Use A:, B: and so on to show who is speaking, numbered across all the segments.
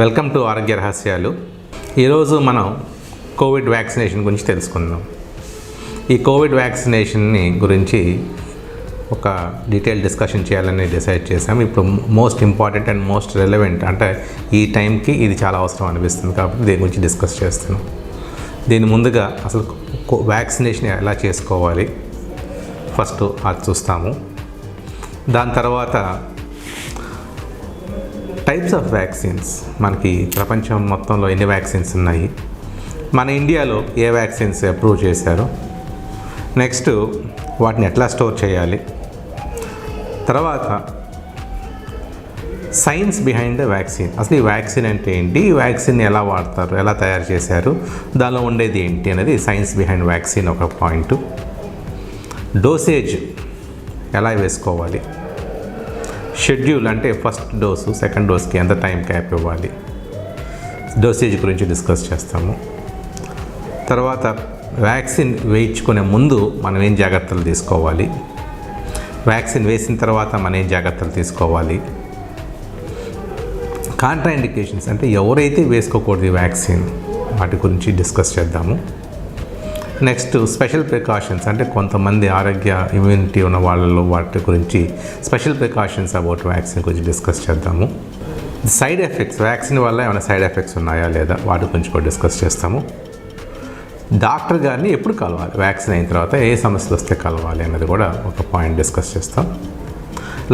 A: Welcome to ఆరోగ్య రహస్యాలు. ఈరోజు మనం కోవిడ్ వ్యాక్సినేషన్ గురించి తెలుసుకుందాం. ఈ కోవిడ్ వ్యాక్సినేషన్ని గురించి ఒక డీటెయిల్ డిస్కషన్ చేయాలని డిసైడ్ చేసాం. ఇప్పుడు most important and most relevant, అంటే ఈ టైంకి ఇది చాలా అవసరం అనిపిస్తుంది కాబట్టి దీని గురించి డిస్కస్ చేస్తున్నాం. దీని ముందుగా అసలు వ్యాక్సినేషన్ ఎలా చేసుకోవాలి ఫస్ట్ అది చూస్తాము. దాని తర్వాత టైప్స్ ఆఫ్ వ్యాక్సిన్స్, మనకి ప్రపంచం మొత్తంలో ఎన్ని వ్యాక్సిన్స్ ఉన్నాయి, మన ఇండియాలో ఏ వ్యాక్సిన్స్ అప్రూవ్ చేశారు, నెక్స్ట్ వాటిని ఎట్లా స్టోర్ చేయాలి, తర్వాత సైన్స్ బిహైండ్ ద వ్యాక్సిన్, అసలు ఈ వ్యాక్సిన్ అంటే ఏంటి, ఈ వ్యాక్సిన్ ఎలా వాడతారు, ఎలా తయారు చేశారు, దానిలో ఉండేది ఏంటి అనేది సైన్స్ బిహైండ్ వ్యాక్సిన్ ఒక పాయింట్. డోసేజ్ ఎలా వేసుకోవాలి, షెడ్యూల్ అంటే ఫస్ట్ డోసు సెకండ్ డోస్కి ఎంత టైం క్యాప్ ఇవ్వాలి, డోసేజ్ గురించి డిస్కస్ చేస్తాము. తర్వాత వ్యాక్సిన్ వేయించుకునే ముందు మనం ఏం జాగ్రత్తలు తీసుకోవాలి, వ్యాక్సిన్ వేసిన తర్వాత మనం ఏం జాగ్రత్తలు తీసుకోవాలి, కాంట్రాఇండికేషన్స్ అంటే ఎవరైతే వేసుకోకూడదు ఈ వ్యాక్సిన్ వాటి గురించి డిస్కస్ చేద్దాము. నెక్స్ట్ స్పెషల్ ప్రికాషన్స్, అంటే కొంతమంది ఆరోగ్య ఇమ్యూనిటీ ఉన్న వాళ్ళలో వాటి గురించి స్పెషల్ ప్రికాషన్స్ అబౌట్ వ్యాక్సిన్ గురించి డిస్కస్ చేద్దాము. సైడ్ ఎఫెక్ట్స్, వ్యాక్సిన్ వల్ల ఏమైనా సైడ్ ఎఫెక్ట్స్ ఉన్నాయా లేదా వాటి గురించి కూడా డిస్కస్ చేస్తాము. డాక్టర్ గారిని ఎప్పుడు కలవాలి, వ్యాక్సిన్ అయిన తర్వాత ఏ సమస్యలు వస్తే కలవాలి అన్నది కూడా ఒక పాయింట్ డిస్కస్ చేస్తాం.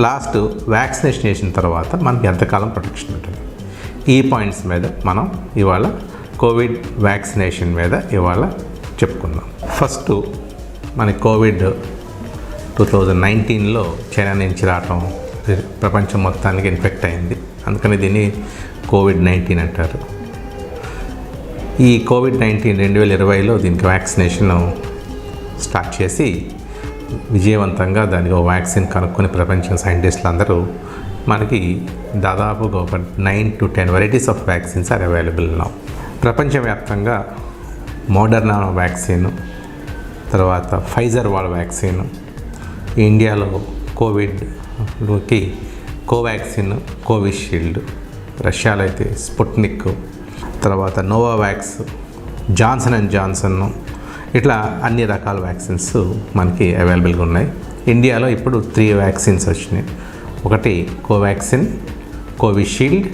A: లాస్ట్ వ్యాక్సినేషన్ చేసిన తర్వాత మనకి ఎంతకాలం ప్రొటెక్షన్ ఉంటుంది, ఈ పాయింట్స్ మీద మనం ఇవాళ కోవిడ్ వ్యాక్సినేషన్ మీద ఇవాళ చెప్పుకుందాం. ఫస్ట్ మనకి కోవిడ్ 2019లో చైనా నుంచి రావటం ప్రపంచం మొత్తానికి ఇన్ఫెక్ట్ అయింది, అందుకని దీన్ని కోవిడ్-19 అంటారు. ఈ కోవిడ్-19 2020లో దీనికి వ్యాక్సినేషన్ స్టార్ట్ చేసి విజయవంతంగా దానికి ఒక వ్యాక్సిన్ కనుక్కొని ప్రపంచం సైంటిస్టులు అందరూ మనకి దాదాపుగా ఒక 9 to 10 varieties of vaccines are available now. ప్రపంచవ్యాప్తంగా మోడర్నా వ్యాక్సిన్, తర్వాత ఫైజర్ వాళ్ళ వ్యాక్సిన్, ఇండియాలో కోవిడ్కి కోవాక్సిన్, కోవిషీల్డ్, రష్యాలో అయితే స్పుట్నిక్, తర్వాత నోవావాక్స్, జాన్సన్ అండ్ జాన్సన్, ఇట్లా అన్ని రకాల వ్యాక్సిన్స్ మనకి అవైలబుల్గా ఉన్నాయి. ఇండియాలో ఇప్పుడు 3 వ్యాక్సిన్స్ వచ్చినాయి. ఒకటి కోవాక్సిన్, కోవిషీల్డ్,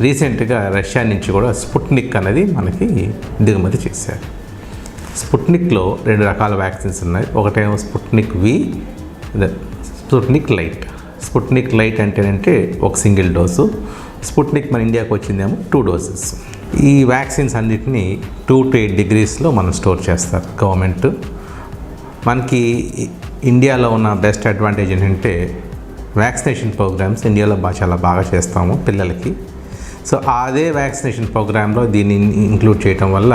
A: రీసెంట్గా రష్యా నుంచి కూడా స్పుట్నిక్ అనేది మనకి దిగుమతి చేశారు. స్పుట్నిక్లో 2 రకాల వ్యాక్సిన్స్ ఉన్నాయి. ఒకటేమో Sputnik V, Sputnik light. Sputnik light అంటేనంటే ఒక సింగిల్ డోసు, స్పుట్నిక్ మన ఇండియాకి వచ్చిందేమో 2 డోసెస్. ఈ వ్యాక్సిన్స్ అన్నిటినీ 2 to 8 degreesలో మనం స్టోర్ చేస్తారు గవర్నమెంట్. మనకి ఇండియాలో ఉన్న బెస్ట్ అడ్వాంటేజ్ ఏంటంటే వ్యాక్సినేషన్ ప్రోగ్రామ్స్ ఇండియాలో చాలా బాగా చేస్తాము పిల్లలకి. సో అదే వ్యాక్సినేషన్ ప్రోగ్రాంలో దీన్ని ఇంక్లూడ్ చేయటం వల్ల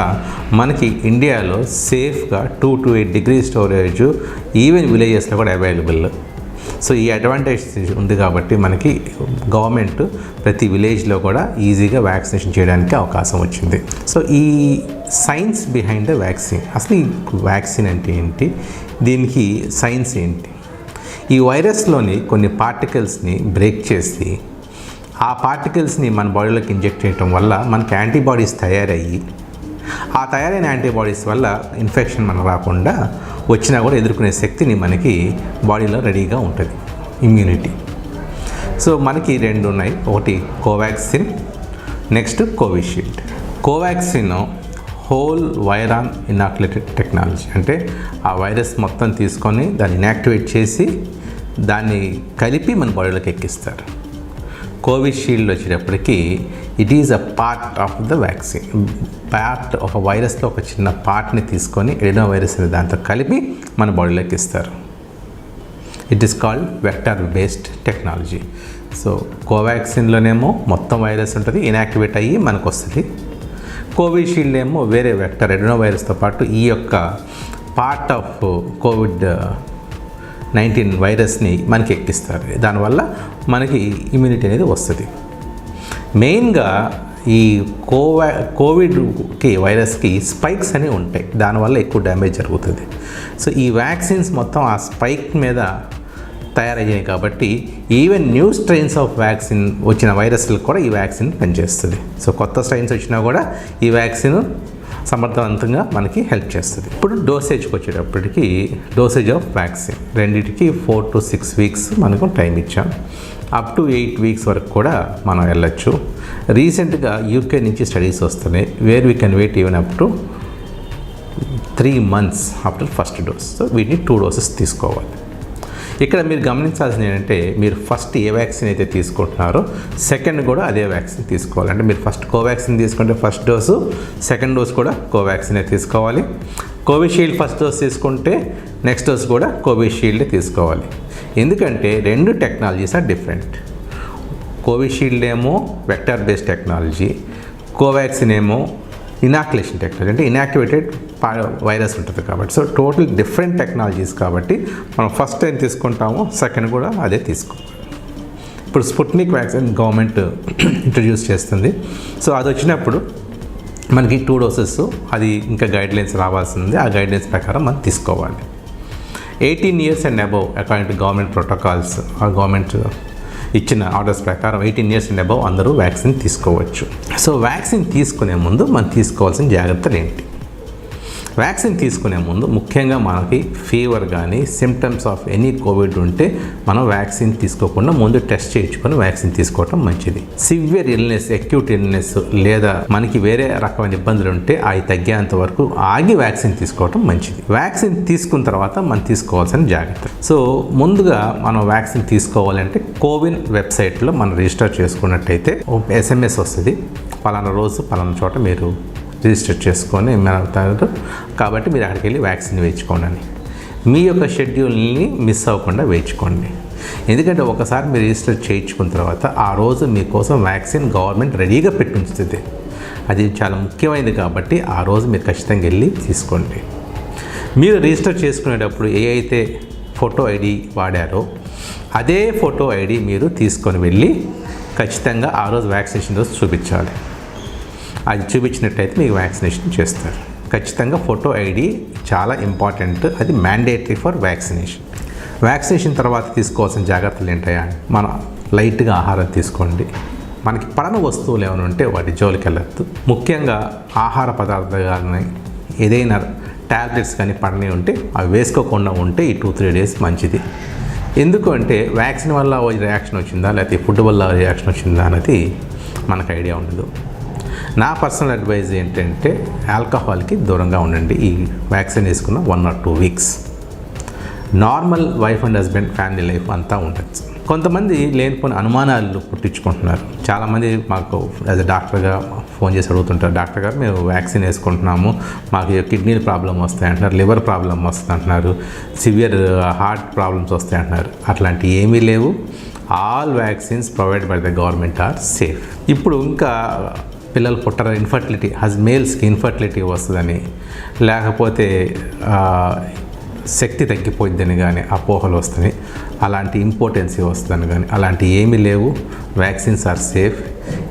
A: మనకి ఇండియాలో సేఫ్గా 2 to 8 degrees స్టోరేజ్ ఈవెన్ విలేజెస్లో కూడా అవైలబుల్. సో ఈ అడ్వాంటేజ్ ఉంది కాబట్టి మనకి గవర్నమెంట్ ప్రతి విలేజ్లో కూడా ఈజీగా వ్యాక్సినేషన్ చేయడానికి అవకాశం వచ్చింది. సో ఈ సైన్స్ బిహైండ్ ద వ్యాక్సిన్, అసలు ఈ వ్యాక్సిన్ అంటే ఏంటి, దీనికి సైన్స్ ఏంటి, ఈ వైరస్లోని కొన్ని పార్టికల్స్ని బ్రేక్ చేసి ఆ పార్టికల్స్ని మన బాడీలోకి ఇంజెక్ట్ చేయటం వల్ల మనకి యాంటీబాడీస్ తయారయ్యి ఆ తయారైన యాంటీబాడీస్ వల్ల ఇన్ఫెక్షన్ మనకు రాకుండా వచ్చినా కూడా ఎదుర్కొనే శక్తిని మనకి బాడీలో రెడీగా ఉంటుంది, ఇమ్యూనిటీ. సో మనకి 2 ఉన్నాయి, ఒకటి Covaxin, next Covishield. Covaxin whole virion inoculated technology, అంటే ఆ వైరస్ మొత్తం తీసుకొని దాన్ని ఇనాక్టివేట్ చేసి దాన్ని కలిపి మన బాడీలోకి ఎక్కిస్తారు. కోవిషీల్డ్ వచ్చేటప్పటికి it is a part of the vaccine, part of a వైరస్లో ఒక చిన్న పార్ట్ని తీసుకొని ఎడినో వైరస్ అనే దాంతో కలిపి మన బాడీలోకి ఇస్తారు. It is called vector based technology. So కోవాక్సిన్లోనేమో మొత్తం వైరస్ ఉంటుంది, ఇనాక్టివేట్ అయ్యి మనకు వస్తుంది. కోవిషీల్డ్ ఏమో వేరే వెక్టర్ ఎడినో వైరస్తో పాటు ఈ యొక్క పార్ట్ ఆఫ్ కోవిడ్-19 వైరస్ని మనకి ఎక్కిస్తారు. దానివల్ల మనకి ఇమ్యూనిటీ అనేది వస్తుంది. మెయిన్గా ఈ కోవిడ్కి వైరస్కి స్పైక్స్ అనేవి ఉంటాయి, దానివల్ల ఎక్కువ డ్యామేజ్ జరుగుతుంది. సో ఈ వ్యాక్సిన్స్ మొత్తం ఆ స్పైక్ మీద తయారయ్యాయి కాబట్టి even new strains of vaccine వచ్చిన వైరస్లకు కూడా ఈ వ్యాక్సిన్ పనిచేస్తుంది. సో కొత్త స్ట్రెయిన్స్ వచ్చినా కూడా ఈ వ్యాక్సిన్ సమర్థవంతంగా మనకి హెల్ప్ చేస్తుంది. ఇప్పుడు డోసేజ్కి వచ్చేటప్పటికి డోసేజ్ ఆఫ్ వ్యాక్సిన్ రెండింటికి 4 to 6 weeks మనకు టైం ఇచ్చాం. అప్ టు 8 weeks వరకు కూడా మనం వెళ్ళొచ్చు. రీసెంట్గా యూకే నుంచి స్టడీస్ వస్తున్నాయి where we can wait even up to 3 months after first dose. So వీటిని 2 doses తీసుకోవాలి. ఇక్కడ మీరు గమనించాల్సింది ఏంటంటే మీరు ఫస్ట్ ఏ వ్యాక్సిన్ అయితే తీసుకుంటున్నారో సెకండ్ కూడా అదే వ్యాక్సిన్ తీసుకోవాలి. అంటే మీరు ఫస్ట్ కోవాక్సిన్ తీసుకుంటే ఫస్ట్ డోసు, సెకండ్ డోస్ కూడా కోవాక్సినే తీసుకోవాలి. కోవిషీల్డ్ ఫస్ట్ డోస్ తీసుకుంటే నెక్స్ట్ డోస్ కూడా కోవిషీల్డే తీసుకోవాలి. ఎందుకంటే 2 టెక్నాలజీస్ ఆర్ డిఫరెంట్. కోవిషీల్డ్ ఏమో వెక్టర్ బేస్డ్ టెక్నాలజీ, కోవాక్సిన్ ఏమో ఇనాక్యులేషన్ టెక్నాలజీ, అంటే ఇనాక్టివేటెడ్ వైరస్ ఉంటుంది కాబట్టి. సో టోటల్ డిఫరెంట్ టెక్నాలజీస్ కాబట్టి మనం ఫస్ట్ టైం తీసుకుంటామో సెకండ్ కూడా అదే తీసుకోవాలి. ఇప్పుడు స్పుట్నిక్ వ్యాక్సిన్ గవర్నమెంట్ ఇంట్రడ్యూస్ చేస్తుంది. సో అది వచ్చినప్పుడు మనకి 2 doses, అది ఇంకా గైడ్లైన్స్ రావాల్సింది. ఆ గైడ్లైన్స్ ప్రకారం మనం తీసుకోవాలి. 18 years and above according to government protocols, ఆ గవర్నమెంట్ ఇచ్చిన ఆర్డర్స్ ప్రకారం 18 years and above అందరూ వ్యాక్సిన్ తీసుకోవచ్చు. సో వ్యాక్సిన్ తీసుకునే ముందు మనం తీసుకోవాల్సిన జాగ్రత్తలు ఏంటి? వ్యాక్సిన్ తీసుకునే ముందు ముఖ్యంగా మనకి ఫీవర్ కానీ సిమ్టమ్స్ ఆఫ్ ఎనీ కోవిడ్ ఉంటే మనం వ్యాక్సిన్ తీసుకోకుండా ముందు టెస్ట్ చేయించుకొని వ్యాక్సిన్ తీసుకోవటం మంచిది. సివియర్ ఇల్నెస్, అక్యూట్ ఇల్నెస్ లేదా మనకి వేరే రకమైన ఇబ్బందులు ఉంటే అవి తగ్గేంత వరకు ఆగి వ్యాక్సిన్ తీసుకోవటం మంచిది. వ్యాక్సిన్ తీసుకున్న తర్వాత మనం తీసుకోవాల్సిన జాగ్రత్త. సో ముందుగా మనం వ్యాక్సిన్ తీసుకోవాలంటే కోవిన్ వెబ్సైట్లో మనం రిజిస్టర్ చేసుకున్నట్టయితే SMS వస్తుంది, పలానా రోజు పలానా చోట మీరు రిజిస్టర్ చేసుకొని కాబట్టి మీరు అక్కడికి వెళ్ళి వ్యాక్సిన్ వేయించుకోండి అని. మీ యొక్క షెడ్యూల్ని మిస్ అవ్వకుండా వేయించుకోండి. ఎందుకంటే ఒకసారి మీరు రిజిస్టర్ చేయించుకున్న తర్వాత ఆ రోజు మీకోసం వ్యాక్సిన్ గవర్నమెంట్ రెడీగా పెట్టి ఉంచుతుంది. అది చాలా ముఖ్యమైనది కాబట్టి ఆ రోజు మీరు ఖచ్చితంగా వెళ్ళి తీసుకోండి. మీరు రిజిస్టర్ చేసుకునేటప్పుడు ఏ అయితే ఫోటో ఐడి వాడారో అదే ఫోటో ఐడి మీరు తీసుకొని వెళ్ళి ఖచ్చితంగా ఆ రోజు వ్యాక్సినేషన్ డోస్ చూపించాలి. అది చూపించినట్టయితే మీకు వ్యాక్సినేషన్ చేస్తారు. ఖచ్చితంగా ఫోటో ఐడి చాలా ఇంపార్టెంట్, అది మ్యాండేటరీ ఫర్ వ్యాక్సినేషన్. వ్యాక్సినేషన్ తర్వాత తీసుకోవాల్సిన జాగ్రత్తలు ఏంటయ్యా? మనం లైట్గా ఆహారం తీసుకోండి. మనకి పడని వస్తువులు ఏమైనా ఉంటే వాటి జోలికి వెళ్ళద్దు. ముఖ్యంగా ఆహార పదార్థాలు కానీ ఏదైనా ట్యాబ్లెట్స్ కానీ పడని ఉంటే అవి వేసుకోకుండా ఉంటే ఈ 2-3 days మంచిది. ఎందుకు అంటే వ్యాక్సిన్ వల్ల రియాక్షన్ వచ్చిందా లేకపోతే ఫుడ్ వల్ల రియాక్షన్ వచ్చిందా అనేది మనకు ఐడియా ఉండదు. నా పర్సనల్ అడ్వైజ్ ఏంటంటే ఆల్కహాల్కి దూరంగా ఉండండి ఈ వ్యాక్సిన్ వేసుకున్న 1 or 2 weeks. Normal wife and husband family life అంతా ఉండొచ్చు. కొంతమంది లేనిపోయిన అనుమానాలు పుట్టించుకుంటున్నారు. చాలామంది మాకు యాజ్ ఎ డాక్టర్గా ఫోన్ చేసి అడుగుతుంటారు, డాక్టర్ గారు మేము వ్యాక్సిన్ వేసుకుంటున్నాము, మాకు కిడ్నీలు ప్రాబ్లం వస్తాయి అంటున్నారు, లివర్ ప్రాబ్లం వస్తుంది అంటున్నారు, సివియర్ హార్ట్ ప్రాబ్లమ్స్ వస్తాయి అంటున్నారు. అట్లాంటివి ఏమీ లేవు. All vaccines provide by the government are safe. ఇప్పుడు ఇంకా పిల్లలు పుట్టరు, ఇన్ఫర్టిలిటీ మేల్స్కి ఇన్ఫర్టిలిటీ వస్తుందని లేకపోతే శక్తి తగ్గిపోయిద్దని కానీ అపోహలు వస్తున్నాయి, అలాంటి ఇంపార్టెన్సీ వస్తుందని కానీ అలాంటి ఏమీ లేవు. Vaccines are safe.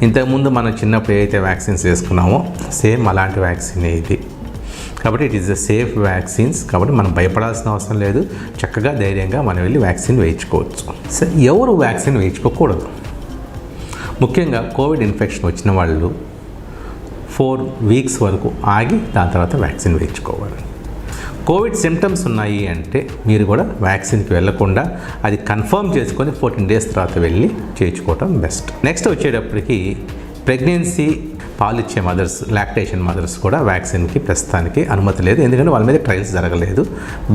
A: ఇంతకుముందు మనం చిన్నప్పుడు ఏదైతే వ్యాక్సిన్స్ వేసుకున్నామో సేమ్ అలాంటి వ్యాక్సిన్ ఇది. కాబట్టి it is the safe vaccines. కాబట్టి మనం భయపడాల్సిన అవసరం లేదు. చక్కగా ధైర్యంగా మనం వెళ్ళి వ్యాక్సిన్ వేయించుకోవచ్చు. సో ఎవరు వ్యాక్సిన్ వేయించుకోకూడదు? ముఖ్యంగా కోవిడ్ ఇన్ఫెక్షన్ వచ్చిన వాళ్ళు 4 weeks వరకు ఆగి దాని తర్వాత వ్యాక్సిన్ వేయించుకోవాలి. కోవిడ్ సిమ్టమ్స్ ఉన్నాయి అంటే మీరు కూడా వ్యాక్సిన్కి వెళ్ళకుండా అది కన్ఫర్మ్ చేసుకొని 14 days తర్వాత వెళ్ళి చేయించుకోవటం బెస్ట్. నెక్స్ట్ వచ్చేటప్పటికి ప్రెగ్నెన్సీ పాలిచ్చే మదర్స్, లాక్టేషన్ మదర్స్ కూడా వ్యాక్సిన్కి ప్రస్తుతానికి అనుమతి లేదు. ఎందుకంటే వాళ్ళ మీద ట్రయల్స్ జరగలేదు.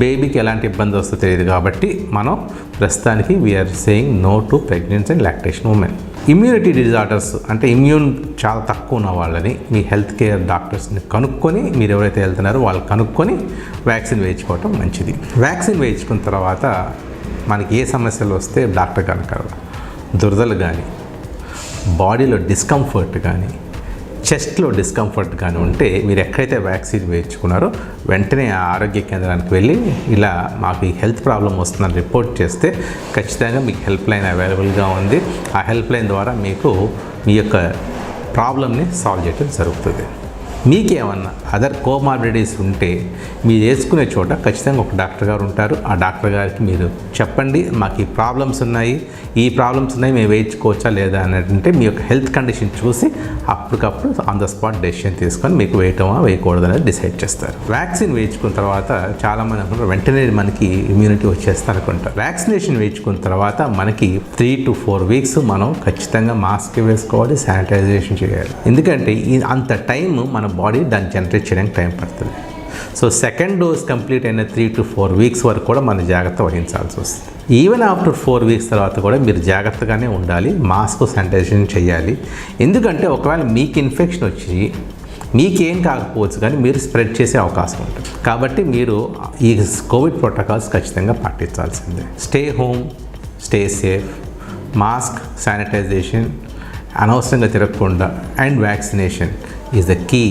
A: బేబీకి ఎలాంటి ఇబ్బంది వస్తుందో తెలియదు కాబట్టి మనం ప్రస్తుతానికి we are saying no to pregnancy and lactation women. Immunity disorders అంటే ఇమ్యూన్ చాలా తక్కువ ఉన్న వాళ్ళని మీ హెల్త్ కేర్ డాక్టర్స్ని కనుక్కొని, మీరు ఎవరైతే వెళ్తున్నారో వాళ్ళు కనుక్కొని వ్యాక్సిన్ వేయించుకోవటం మంచిది. వ్యాక్సిన్ వేయించుకున్న తర్వాత మనకి ఏ సమస్యలు వస్తే డాక్టర్ కనుక దురదలు కానీ, బాడీలో డిస్కంఫర్ట్ కానీ, చెస్ట్లో డిస్కంఫర్ట్ కానీ ఉంటే మీరు ఎక్కడైతే వ్యాక్సిన్ వేయించుకున్నారో వెంటనే ఆ ఆరోగ్య కేంద్రానికి వెళ్ళి ఇలా మాకు ఈ హెల్త్ ప్రాబ్లం వస్తుందని రిపోర్ట్ చేస్తే ఖచ్చితంగా మీకు హెల్ప్ లైన్ అవైలబుల్గా ఉంది. ఆ హెల్ప్ లైన్ ద్వారా మీకు మీ యొక్క ప్రాబ్లమ్ని సాల్వ్ చేయడం జరుగుతుంది. మీకేమన్నా అదర్ కోమార్బిడిటీస్ ఉంటే మీరు వేసుకునే చోట ఖచ్చితంగా ఒక డాక్టర్ గారు ఉంటారు. ఆ డాక్టర్ గారికి మీరు చెప్పండి, మాకు ఈ ప్రాబ్లమ్స్ ఉన్నాయి మేము వేయించుకోవచ్చా లేదా అని అంటే మీ యొక్క హెల్త్ కండిషన్ చూసి అప్పటికప్పుడు ఆన్ ద స్పాట్ డెసిషన్ తీసుకొని మీకు వేయటమా వేయకూడదు అనేది డిసైడ్ చేస్తారు. వ్యాక్సిన్ వేయించుకున్న తర్వాత చాలామంది అనుకుంటారు వెంటనే మనకి ఇమ్యూనిటీ వచ్చేస్తారు అనుకుంటారు. వ్యాక్సినేషన్ వేయించుకున్న తర్వాత మనకి 3 to 4 weeks మనం ఖచ్చితంగా మాస్క్ వేసుకోవాలి, శానిటైజేషన్ చేయాలి. ఎందుకంటే అంత టైం మన బాడీ దాన్ని జనరేట్ చేయడానికి టైం పడుతుంది. సో సెకండ్ డోస్ కంప్లీట్ అయిన 3 to 4 weeks వరకు కూడా మనం జాగ్రత్త వహించాల్సి వస్తుంది. ఈవెన్ ఆఫ్టర్ 4 weeks తర్వాత కూడా మీరు జాగ్రత్తగానే ఉండాలి, మాస్క్ శానిటైజేషన్ చేయాలి. ఎందుకంటే ఒకవేళ మీకు ఇన్ఫెక్షన్ వచ్చి మీకేం కాకపోవచ్చు కానీ మీరు స్ప్రెడ్ చేసే అవకాశం ఉంటుంది. కాబట్టి మీరు ఈ కోవిడ్ ప్రోటోకాల్స్ ఖచ్చితంగా పాటించాల్సిందే. Stay home, stay safe, mask, sanitization, అనవసరంగా తిరగకుండా and vaccination is the key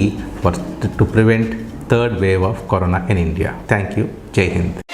A: to prevent third wave of corona in India. Thank you. Jai Hind.